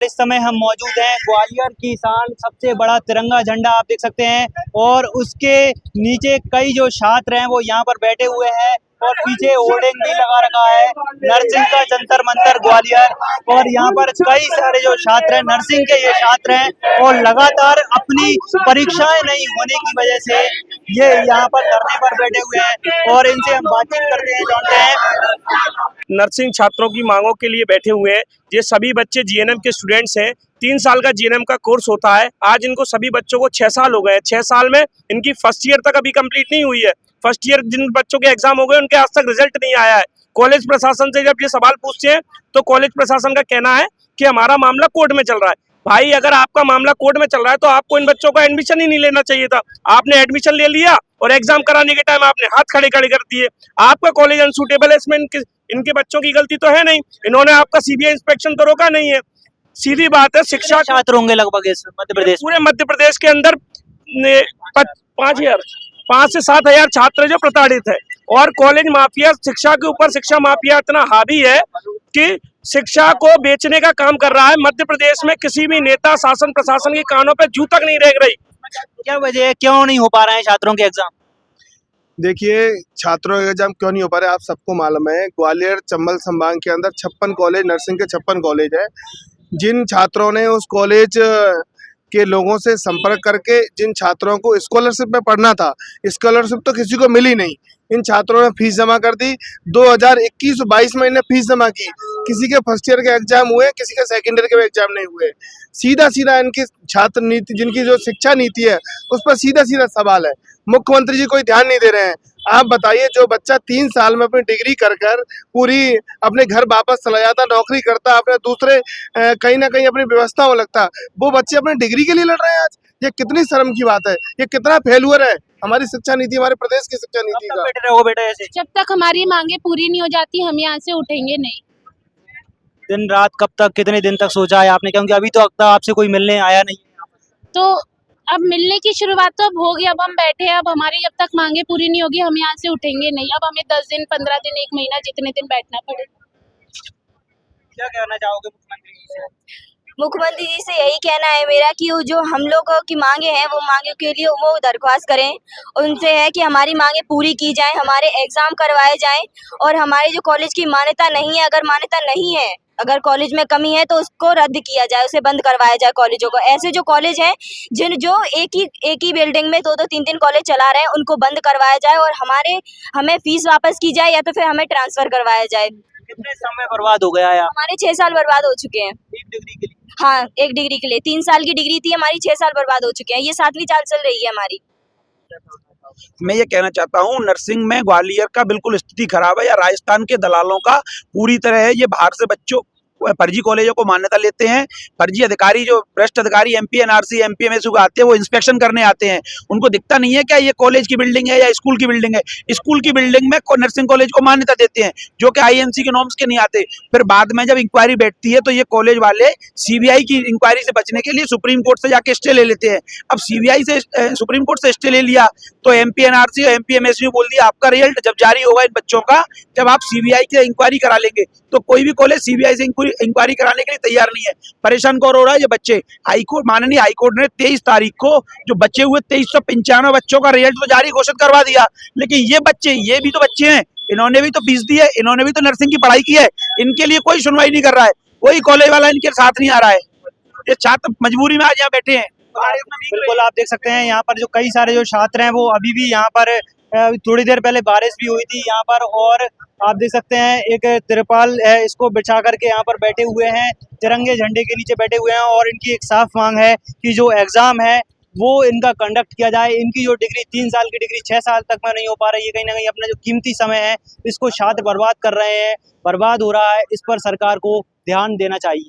इस समय हम मौजूद हैं ग्वालियर की शान सबसे बड़ा तिरंगा झंडा आप देख सकते हैं और उसके नीचे कई जो छात्र हैं वो यहाँ पर बैठे हुए हैं और पीछे होर्डिंग भी लगा रखा है नर्सिंग का जंतर मंतर ग्वालियर। और यहाँ पर कई सारे जो छात्र हैं नर्सिंग के ये छात्र हैं और लगातार अपनी परीक्षाएं नहीं होने की वजह से ये यहाँ पर धरने पर बैठे हुए हैं और इनसे हम बातचीत करते हैं, जानते हैं। नर्सिंग छात्रों की मांगों के लिए बैठे हुए हैं। ये सभी बच्चे जीएनएम के स्टूडेंट्स हैं। 3 साल का जीएनएम का कोर्स होता है। आज इनको सभी बच्चों को 6 साल हो गए हैं। 6 साल में इनकी फर्स्ट ईयर तक अभी कंप्लीट नहीं हुई है। फर्स्ट ईयर जिन बच्चों के एग्जाम हो गए उनके आज तक रिजल्ट नहीं आया है। कॉलेज प्रशासन से जब ये सवाल पूछते हैं तो कॉलेज प्रशासन का कहना है कि हमारा मामला कोर्ट में चल रहा है। भाई, अगर आपका मामला कोर्ट में चल रहा है तो आपको इन बच्चों का एडमिशन ही नहीं लेना चाहिए था। आपने एडमिशन ले लिया और एग्जाम कराने के टाइम आपने हाथ खड़े खड़े कर दिए। आपका कॉलेज अनसूटेबल है, इसमें इनके बच्चों की गलती तो है नहीं। इन्होंने आपका सीबीआई इंस्पेक्शन तो रोका नहीं है। सीधी बात है, शिक्षा छात्र होंगे लगभग इस मध्य प्रदेश पूरे मध्य प्रदेश के अंदर 5 से 7 हजार छात्र जो प्रताड़ित है। और कॉलेज माफिया शिक्षा के ऊपर शिक्षा माफिया इतना हावी है कि शिक्षा को बेचने का काम कर रहा है। मध्य प्रदेश में किसी भी नेता शासन प्रशासन के कानों पे जू तक नहीं रेंग रही। क्या वजह है, क्यों नहीं हो पा रहे हैं छात्रों के एग्जाम? देखिए, छात्रों के एग्जाम क्यों नहीं हो पा रहे आप सबको मालूम है। ग्वालियर चंबल संभाग के अंदर 56 कॉलेज, नर्सिंग के 56 कॉलेज है। जिन छात्रों ने उस कॉलेज के लोगों से संपर्क करके जिन छात्रों को स्कॉलरशिप में पढ़ना था, स्कॉलरशिप तो किसी को मिली नहीं। इन छात्रों ने फीस जमा कर दी। 2021-22 में इन्हें फीस जमा की। किसी के फर्स्ट ईयर के एग्जाम हुए, किसी के सेकेंड ईयर के एग्जाम नहीं हुए। सीधा सीधा इनकी छात्र नीति, जिनकी जो शिक्षा नीति है उस पर सीधा सीधा सवाल है। मुख्यमंत्री जी कोई ध्यान नहीं दे रहे हैं। आप बताइए, जो बच्चा 3 साल में अपनी डिग्री कर पूरी अपने घर वापस चला जाता, नौकरी करता, अपने दूसरे कहीं ना कहीं अपनी व्यवस्था में लगता, वो बच्चे अपनी डिग्री के लिए लड़ रहे हैं आज। ये कितनी शर्म की बात है, ये कितना फेल्यूर है हमारी शिक्षा नीति, हमारे प्रदेश की शिक्षा नीति का। बेटा ऐसे जब तक हमारी मांगे पूरी नहीं हो जाती हम यहाँ से उठेंगे नहीं। दिन रात कब तक, कितने दिन तक सोचा है आपने? क्योंकि अभी तो आपसे कोई मिलने आया नहीं। तो अब मिलने की शुरुआत तो अब होगी। अब हम बैठे हैं, अब हमारी जब तक मांगे पूरी नहीं होगी हम यहाँ से उठेंगे नहीं। अब हमें 10 दिन, 15 दिन, 1 महीना, जितने दिन बैठना पड़ेगा। क्या कहना चाहोगे मुख्यमंत्री जी से? मुख्यमंत्री जी से यही कहना है मेरा कि वो जो हम लोगों की मांगे हैं वो मांगे के लिए वो दरख्वास्त करें। उनसे है कि हमारी मांगे पूरी की जाएं, हमारे एग्जाम करवाए जाएं और हमारे जो कॉलेज की मान्यता नहीं है, अगर मान्यता नहीं है, अगर कॉलेज में कमी है तो उसको रद्द किया जाए, उसे बंद करवाया जाए कॉलेजों को। ऐसे जो कॉलेज हैं जो एक ही बिल्डिंग में 2-2, 3-3 कॉलेज चला रहे हैं उनको बंद करवाया जाए और हमें फीस वापस की जाए या तो फिर हमें ट्रांसफर करवाया जाए। कितने समय बर्बाद हो गया है? हमारे 6 साल बर्बाद हो चुके हैं। एक डिग्री के लिए? हाँ, एक डिग्री के लिए 3 साल की डिग्री थी हमारी, 6 साल बर्बाद हो चुके हैं। ये 7वीं साल चल रही है हमारी। मैं ये कहना चाहता हूँ, नर्सिंग में ग्वालियर का बिल्कुल स्थिति खराब है या राजस्थान के दलालों का पूरी तरह है। ये बाहर से बच्चों फर्जी कॉलेजों को मान्यता लेते हैं। फर्जी अधिकारी, जो भ्रष्ट अधिकारी एमपी एनआरसी एमपीएमएसयू का आते हैं, वो इंस्पेक्शन करने आते हैं। उनको दिखता नहीं है क्या ये कॉलेज की बिल्डिंग है या स्कूल की बिल्डिंग है। स्कूल की बिल्डिंग में नर्सिंग कॉलेज को मान्यता देते हैं जो कि आईएमसी के नॉर्म्स के नहीं आते। फिर बाद में जब इंक्वायरी बैठती है तो ये कॉलेज वाले सीबीआई की इंक्वायरी से बचने के लिए सुप्रीम कोर्ट से जाके स्टे ले लेते हैं। अब सीबीआई से सुप्रीम कोर्ट से स्टे ले लिया तो एमपी एनआरसी और एमपीएमएसयू बोल दिया आपका रिजल्ट जब जारी होगा इन बच्चों का, जब आप सीबीआई से इंक्वायरी करा लेंगे। तो कोई भी कॉलेज सीबीआई से इंक्वायरी कराने के लिए तैयार नहीं है। परेशान कौन हो रहा है? ये बच्चे। हाईकोर्ट, माननीय हाईकोर्ट ने 23 तारीख को जो बच्चे हुए 2395 बच्चों का रिजल्ट तो जारी घोषित करवा दिया, लेकिन ये बच्चे, ये भी तो बच्चे हैं, इन्होंने भी तो फीस दी है, इन्होंने भी तो नर्सिंग की पढ़ाई की है। इनके लिए कोई सुनवाई नहीं कर रहा है, कोई कॉलेज वाला इनके साथ नहीं आ रहा है। ये छात्र मजबूरी में आज यहाँ बैठे हैं। बिल्कुल, आप देख सकते हैं यहाँ पर जो कई सारे जो छात्र हैं वो अभी भी यहाँ पर, थोड़ी देर पहले बारिश भी हुई थी यहाँ पर और आप देख सकते हैं एक तिरपाल है, इसको बिछा करके यहाँ पर बैठे हुए हैं, तिरंगे झंडे के नीचे बैठे हुए हैं और इनकी एक साफ मांग है कि जो एग्जाम है वो इनका कंडक्ट किया जाए। इनकी जो डिग्री 3 साल की डिग्री 6 साल तक में नहीं हो पा रही है, कहीं ना कहीं अपना जो कीमती समय है इसको छात्र बर्बाद कर रहे हैं, बर्बाद हो रहा है। इस पर सरकार को ध्यान देना चाहिए।